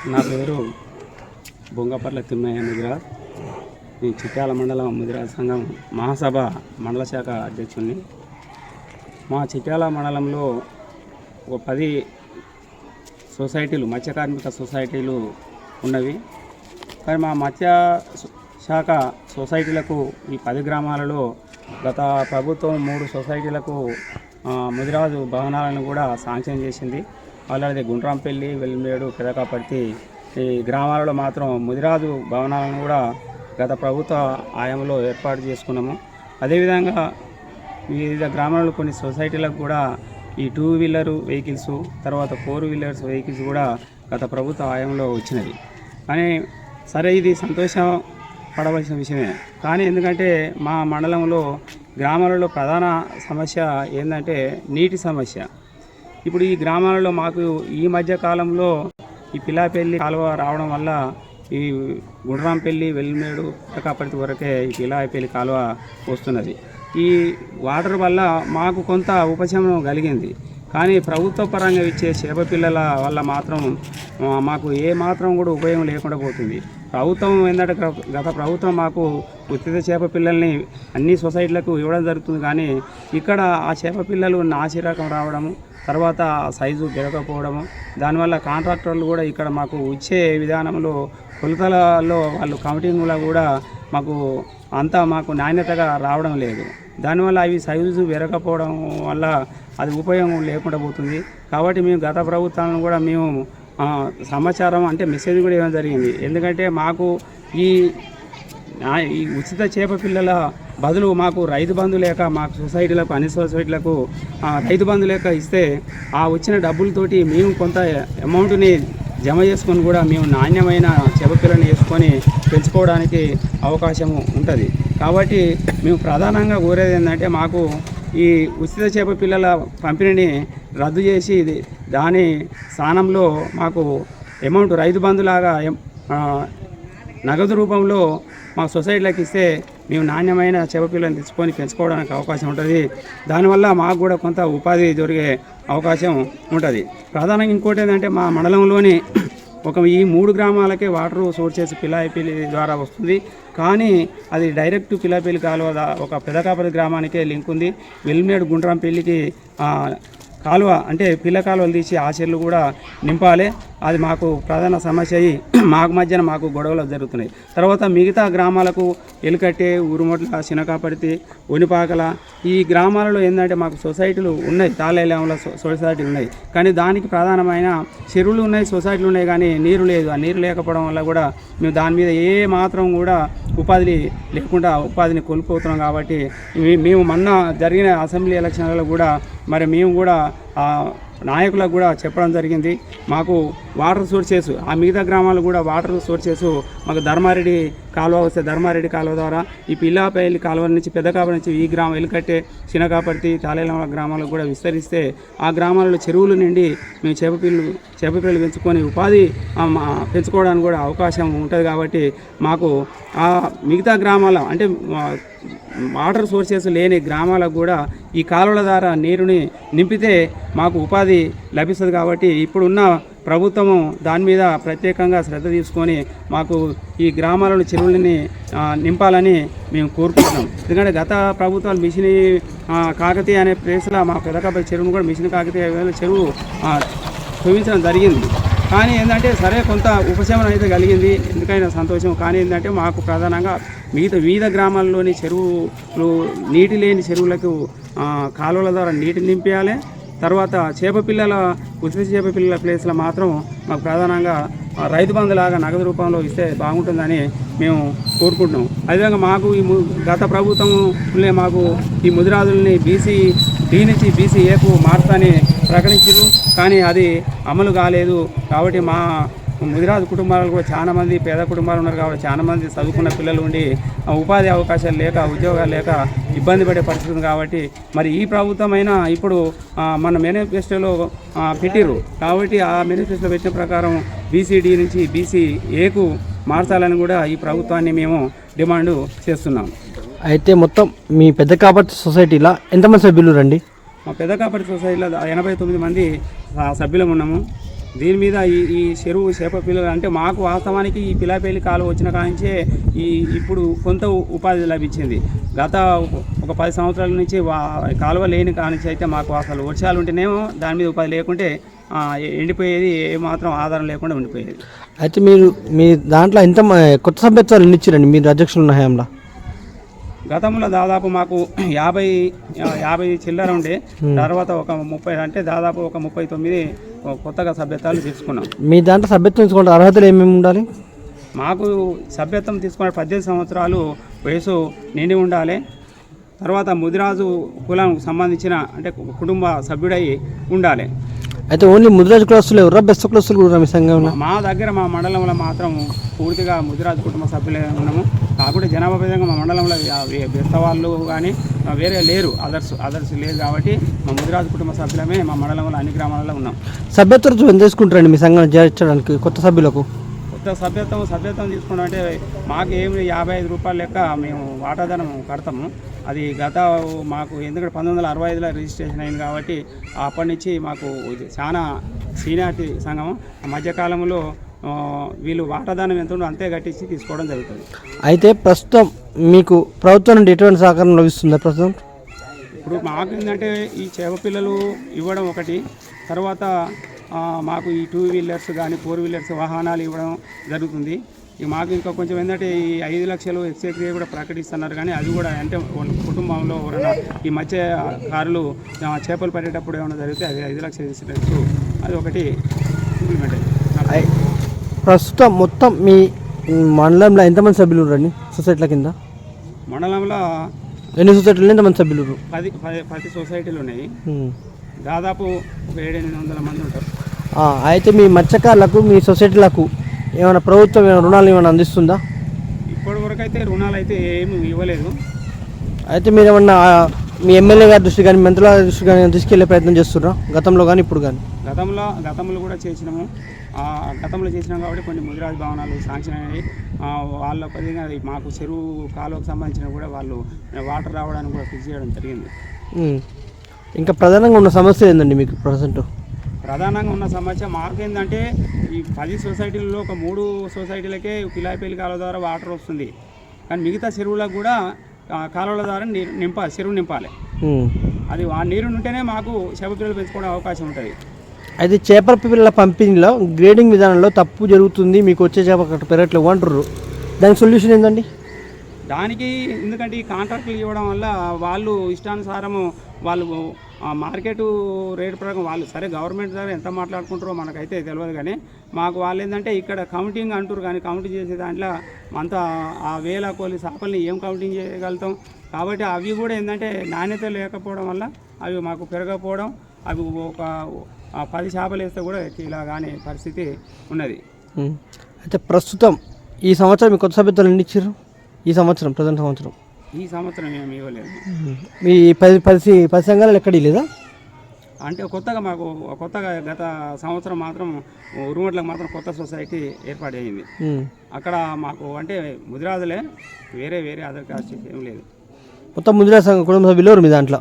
నా పేరు బొంగపర్ల తిమ్మయ్య ముదిరాజ్. నేను చిట్యాల మండలం ముదిరాజ్ సంఘం మహాసభ మండల శాఖ అధ్యక్షుడిని. మా చిట్యాల మండలంలో ఒక 10 సొసైటీలు, మత్స్య కార్మిక సొసైటీలు ఉన్నవి. కానీ మా మత్స్య శాఖ సొసైటీలకు ఈ 10 గ్రామాలలో గత ప్రభుత్వం 3 సొసైటీలకు ముదిరాజు భవనాలను కూడా శాంక్షన్ చేసింది. అలాగే గుండ్రాంపల్లి, వెల్మేడు, పెదకాపర్తి ఈ గ్రామాలలో మాత్రం ముదిరాజు భవనాలను కూడా గత ప్రభుత్వ ఆయంలో ఏర్పాటు చేసుకున్నాము. అదేవిధంగా వివిధ గ్రామాలలో కొన్ని సొసైటీలకు కూడా ఈ 2 వీలర్ వెహికల్స్, తర్వాత 4 వీలర్స్ వెహికల్స్ కూడా గత ప్రభుత్వ ఆయంలో వచ్చినవి. కానీ సరే, ఇది సంతోషపడవలసిన విషయమే. కానీ ఎందుకంటే మా మండలంలో గ్రామాలలో ప్రధాన సమస్య ఏంటంటే నీటి సమస్య. ఇప్పుడు ఈ గ్రామాలలో మాకు ఈ మధ్య కాలంలో ఈ పిలాపల్లి కాలువ రావడం వల్ల ఈ గుండ్రాంపల్లి, వెల్మేడు, పెదకాపర్తి వరకే ఈ పిలాపల్లి కాలువ వస్తున్నది. ఈ వాటర్ వల్ల మాకు కొంత ఉపశమనం కలిగింది. కానీ ప్రభుత్వ పరంగా ఇచ్చే చేప పిల్లల వల్ల మాత్రం మాకు ఏ మాత్రం కూడా ఉపయోగం లేకుండా పోతుంది. ప్రభుత్వం ఏంటంటే గత ప్రభుత్వం మాకు ఉచిత చేప పిల్లల్ని అన్ని సొసైటీలకు ఇవ్వడం జరుగుతుంది. కానీ ఇక్కడ ఆ చేప పిల్లలు నాసి రకం రావడము, తర్వాత సైజు పెరగకపోవడము, దానివల్ల కాంట్రాక్టర్లు కూడా ఇక్కడ మాకు ఇచ్చే విధానంలో కొలతలలో వాళ్ళు కౌంటింగ్లో కూడా మాకు నాణ్యతగా రావడం లేదు. దానివల్ల అవి సైజు పెరగకపోవడం వల్ల అది ఉపయోగం లేకుండా పోతుంది. కాబట్టి మేము గత ప్రభుత్వాలను కూడా మేము సమాచారం అంటే మెసేజ్ కూడా ఇవ్వడం జరిగింది. ఎందుకంటే మాకు ఈ ఉచిత చేప పిల్లల బదులు మాకు రైతు బంధు లేక, మాకు సొసైటీలకు, అన్ని సొసైటీలకు రైతు బంధు లేక ఇస్తే ఆ వచ్చిన డబ్బులతోటి మేము కొంత అమౌంట్ని జమ చేసుకొని కూడా మేము నాణ్యమైన చేప పిల్లని వేసుకొని పెంచుకోవడానికి అవకాశం ఉంటుంది. కాబట్టి మేము ప్రధానంగా కోరేది ఏంటంటే మాకు ఈ ఉచిత చేప పిల్లల పంపిణీని రద్దు చేసి దాని స్థానంలో మాకు అమౌంట్ రైతు బంధులాగా నగదు రూపంలో మా సొసైటీలకు ఇస్తే మేము నాణ్యమైన చేప పిల్లలను తెచ్చుకొని పెంచుకోవడానికి అవకాశం ఉంటుంది. దానివల్ల మాకు కూడా కొంత ఉపాధి దొరికే అవకాశం ఉంటుంది. ప్రధానంగా ఇంకోటి ఏంటంటే మా మండలంలోని ఈ 3 గ్రామాలకే వాటర్ సోర్సెస్ పిలాపల్లి ద్వారా వస్తుంది. కానీ అది డైరెక్ట్ పిలాపల్లి కాలువ ఒక పెదకాపర్తి గ్రామానికే లింక్ ఉంది. వెల్మేడు, గుండ్రాంపల్లికి కాలువ అంటే పిల్ల కాలువలు తీసి ఆ చెర్లు కూడా నింపాలి. అది మాకు ప్రధాన సమస్య అయ్యి మాకు గొడవలు జరుగుతున్నాయి. తర్వాత మిగతా గ్రామాలకు ఎలుకట్టే, ఊరుమొట్ల, చినకాపర్తి, ఒనిపాకల ఈ గ్రామాలలో ఏంటంటే మాకు సొసైటీలు ఉన్నాయి, తాళేలంలో సొసైటీలు ఉన్నాయి. కానీ దానికి ప్రధానమైన చెరువులు ఉన్నాయి, సొసైటీలు ఉన్నాయి, కానీ నీరు లేదు. ఆ నీరు లేకపోవడం వల్ల కూడా మేము దాని మీద ఏ మాత్రం కూడా ఉపాధిని కోల్పోతున్నాం. కాబట్టి మేము మొన్న జరిగిన అసెంబ్లీ ఎలక్షన్లలో కూడా మేము కూడా నాయకులకు కూడా చెప్పడం జరిగింది. మాకు వాటర్ సోర్సెస్ ఆ మిగతా గ్రామాలు కూడా వాటర్ సోర్సెస్ మాకు ధర్మారెడ్డి కాలువ వస్తే ధర్మారెడ్డి కాలువ ద్వారా ఈ పిల్లాపల్లి కాలువ నుంచి పెద్దకాపర్తి నుంచి ఈ గ్రామం ఎలుకట్టే, చినకాపర్తి, తాళేల గ్రామాలకు కూడా విస్తరిస్తే ఆ గ్రామాలలో చెరువులు నిండి మేము చేప పిల్లలు పెంచుకొని ఉపాధి పెంచుకోవడానికి కూడా అవకాశం ఉంటుంది. కాబట్టి మాకు ఆ మిగతా గ్రామాల అంటే వాటర్ సోర్సెస్ లేని గ్రామాలకు కూడా ఈ కాలువల ద్వారా నీరుని నింపితే మాకు ఉపాధి లభిస్తుంది. కాబట్టి ఇప్పుడున్న ప్రభుత్వము దాని మీద ప్రత్యేకంగా శ్రద్ధ తీసుకొని మాకు ఈ గ్రామాలను చెరువులని నింపాలని మేము కోరుకుంటున్నాం. ఎందుకంటే గత ప్రభుత్వాలు మిషన్ కాకతీయ అనే ప్లేస్లో మా పెదకాపర్తి చెరువును కూడా మిషన్ కాకతీయ చెరువు చూపించడం జరిగింది. కానీ ఏంటంటే సరే కొంత ఉపశమనం అయితే కలిగింది, ఎందుకైనా సంతోషం. కానీ ఏంటంటే మాకు ప్రధానంగా వివిధ గ్రామాల్లోని చెరువులు, నీటి లేని చెరువులకు కాలువల ద్వారా నీటిని నింపేయాలి. తర్వాత ఉచిత చేప పిల్లల ప్లేస్లో మాత్రం మాకు ప్రధానంగా రైతు బంధులాగా నగదు రూపంలో ఇస్తే బాగుంటుందని మేము కోరుకుంటున్నాం. అదేవిధంగా మాకు గత ప్రభుత్వం మాకు ఈ ముదిరాజుల్ని బీసీ డి నుంచి బీసీ ఏకు మార్చాలని ప్రకటించారు. కానీ అది అమలు కాలేదు. కాబట్టి మా ముదిరాజు కుటుంబాలు కూడా చాలామంది పేద కుటుంబాలు ఉన్నారు. కాబట్టి చాలామంది చదువుకున్న పిల్లలు ఉండి ఉపాధి అవకాశాలు లేక, ఉద్యోగాలు లేక ఇబ్బంది పడే పరిస్థితి ఉంది. కాబట్టి మరి ఈ ప్రభుత్వమైనా ఇప్పుడు మన మేనిఫెస్టోలో పెట్టిరు. కాబట్టి ఆ మేనిఫెస్టోలో పెట్టిన ప్రకారం బీసీడీ నుంచి బీసీ ఏకు మార్చాలని కూడా ఈ ప్రభుత్వాన్ని మేము డిమాండ్ చేస్తున్నాం. అయితే మొత్తం మీ పెదకాపర్తి సొసైటీలో ఎంతమంది సభ్యులు రండి? మా పెదకాపర్తి సొసైటీలో 89 మంది సభ్యులం ఉన్నాము. దీని మీద ఈ చెరువు చేప పిల్లలు అంటే మాకు వాస్తవానికి ఈ పిలాపల్లి కాలువ వచ్చిన కానించే ఇప్పుడు కొంత ఉపాధి లభించింది. గత ఒక 10 సంవత్సరాల నుంచి కాలువ లేని కానించి అయితే మాకు అసలు వర్షాలు ఉంటేనేమో దాని మీద ఉపాధి లేకుంటే ఎండిపోయేది, ఏమాత్రం ఆధారం లేకుండా ఉండిపోయేది. అయితే మీరు మీ దాంట్లో ఎంత కొత్త సభ్యత్వాలు ఎన్ని ఇచ్చారండి మీరు అధ్యక్షులు ఉన్న హయాంలో? గతంలో దాదాపు మాకు 50 చిల్లర ఉండే, తర్వాత ఒక 30 అంటే దాదాపు ఒక 39 కొత్తగా సభ్యత్వాలు తీసుకున్నాం. మీ దాంట్లో సభ్యత్వం తీసుకుంటే అర్హతలు ఏమేమి ఉండాలి? మాకు సభ్యత్వం తీసుకున్న 18 సంవత్సరాలు వయసు నిండి ఉండాలి. తర్వాత ముదిరాజు కులానికి సంబంధించిన అంటే కుటుంబ సభ్యుడై ఉండాలి. అయితే ఓన్లీ ముదిరాజు కులస్తులు ఎవరా, బెస్త కులస్తులు కూడా మీ సంఘంలో? మా దగ్గర మా మండలంలో మాత్రం పూర్తిగా ముదిరాజు కుటుంబ సభ్యులే ఉన్నాము. కాకుండా జనాభా విధంగా మా మండలంలో బెస్త వాళ్ళు కానీ వేరే లేరు, అదర్స్ లేరు. కాబట్టి మా ముదిరాజు కుటుంబ సభ్యులమే మా మండలంలో అన్ని గ్రామాలలో ఉన్నాం. సభ్యత్వం ఎంత తీసుకుంటారండి మీ సంఘం చేర్చడానికి కొత్త సభ్యులకు? కొత్త సభ్యత్వం తీసుకున్నాం అంటే మాకు ఏమి 55 రూపాయల లెక్క మేము వాటాదానం కడతాము. అది మాకు ఎందుకంటే 1965లో రిజిస్ట్రేషన్ అయింది కాబట్టి అప్పటి నుంచి మాకు చాలా సీనియారిటీ సంఘం. మధ్యకాలంలో వీళ్ళు వాటాదానం ఎంత ఉందో అంతే కట్టించి తీసుకోవడం జరుగుతుంది. అయితే ప్రస్తుతం మీకు ప్రభుత్వం నుండి ఎటువంటి సహకారం లభిస్తుందా ప్రస్తుతం? ఇప్పుడు మాకు ఏంటంటే ఈ చేప పిల్లలు ఇవ్వడం ఒకటి, తర్వాత మాకు ఈ 2 వీలర్స్ కానీ 4 వీలర్స్ వాహనాలు ఇవ్వడం జరుగుతుంది. ఇక మాకు ఇంకా కొంచెం ఏంటంటే ఈ 5 లక్షలు ఎక్స్గ్రేషియా కూడా ప్రకటిస్తున్నారు. కానీ అది కూడా అంటే కుటుంబంలో ఎవరైనా ఈ మత్స్యకారులు చేపలు పట్టేటప్పుడు ఏమైనా జరిగితే అది 5 లక్షలు ఇన్సూరెన్స్, అది ఒకటి ఇంప్లిమెంట్ అయ్యింది. ప్రస్తుతం మొత్తం మీ మండలంలో ఎంతమంది సభ్యులు ఉన్నారండి సొసైటీల కింద? మండలంలో ఎన్ని సొసైటీలు, ఎంతమంది సభ్యులు? 10 సొసైటీలు ఉన్నాయి. దాదాపు ఒక 700-800 మంది ఉంటారు. అయితే మీ మత్స్యకారులకు మీ సొసైటీలకు ఏమైనా ప్రభుత్వం రుణాలు ఏమైనా అందిస్తుందా? ఇప్పటి వరకు అయితే రుణాలు అయితే ఏమి ఇవ్వలేదు. అయితే మీరు ఏమన్నా మీ ఎమ్మెల్యే గారి దృష్టి కానీ మంత్రుల దృష్టి కానీ తీసుకెళ్లే ప్రయత్నం చేస్తున్నారా గతంలో కానీ ఇప్పుడు కానీ? గతంలో కూడా చేసినాము. గతంలో చేసినాం కాబట్టి కొన్ని ముదిరాజు భవనాలు శాంక్షన్ అయినాయి. వాళ్ళ పదిగా మాకు చెరువు కాలువకు సంబంధించిన కూడా వాళ్ళు వాటర్ రావడానికి కూడా ఫిక్స్ చేయడం జరిగింది. ఇంకా ప్రధానంగా ఉన్న సమస్య ఏందండి మీకు ప్రజెంట్? ప్రధానంగా ఉన్న సమస్య మాకు ఏంటంటే ఈ 10 సొసైటీలలో ఒక 3 సొసైటీలకే పిలాపల్లి కాలువ ద్వారా వాటర్ వస్తుంది. కానీ మిగతా చెరువులకు కూడా కాలువల ద్వారా చెరువు నింపాలి. అది ఆ నీరు ఉంటేనే మాకు చేప పిల్లలు పెంచుకునే అవకాశం ఉంటుంది. అయితే చేపల పిల్లల పంపిణీలో గ్రేడింగ్ విధానంలో తప్పు జరుగుతుంది, మీకు వచ్చే చేప పెరగట్లేదు అంటారు. దానికి సొల్యూషన్ ఏంటండి? దానికి ఎందుకంటే ఈ కాంట్రాక్టులు ఇవ్వడం వల్ల వాళ్ళు ఇష్టానుసారము వాళ్ళు మార్కెట్ రేట్ ప్రకారం వాళ్ళు సరే గవర్నమెంట్ ద్వారా ఎంత మాట్లాడుకుంటారో మనకైతే తెలియదు. కానీ మాకు వాళ్ళు ఏంటంటే ఇక్కడ కౌంటింగ్ అంటారు, కానీ కౌంటింగ్ చేసే దాంట్లో అంతా ఆ వేల కొలి చేపల్ని ఏం కౌంటింగ్ చేయగలుగుతాం. కాబట్టి అవి కూడా ఏంటంటే నాణ్యత లేకపోవడం వల్ల అవి మాకు పెరగకపోవడం, అవి ఒక 10 చేపలు వేస్తే కూడా ఇలా కానీ పరిస్థితి ఉన్నది. అయితే ప్రస్తుతం ఈ సంవత్సరం మీ కొత్త సభ్యత్వాలు ఎన్ని ఇచ్చారు? ఈ సంవత్సరం ఈ సంవత్సరం ఏమి ఇవ్వలేదు. మీ 10 సంఘాలు ఎక్కడి లేదా? అంటే కొత్తగా గత సంవత్సరం మాత్రం ఉరుమట్లకు మాత్రం కొత్త సొసైటీ ఏర్పాటు అయ్యింది. అక్కడ మాకు అంటే ముదిరాజులే, వేరే అదర్ కాస్ట్ ఏం లేదు. మొత్తం ముదిరాజు కుటుంబ సభ్యులు మీ దాంట్లో?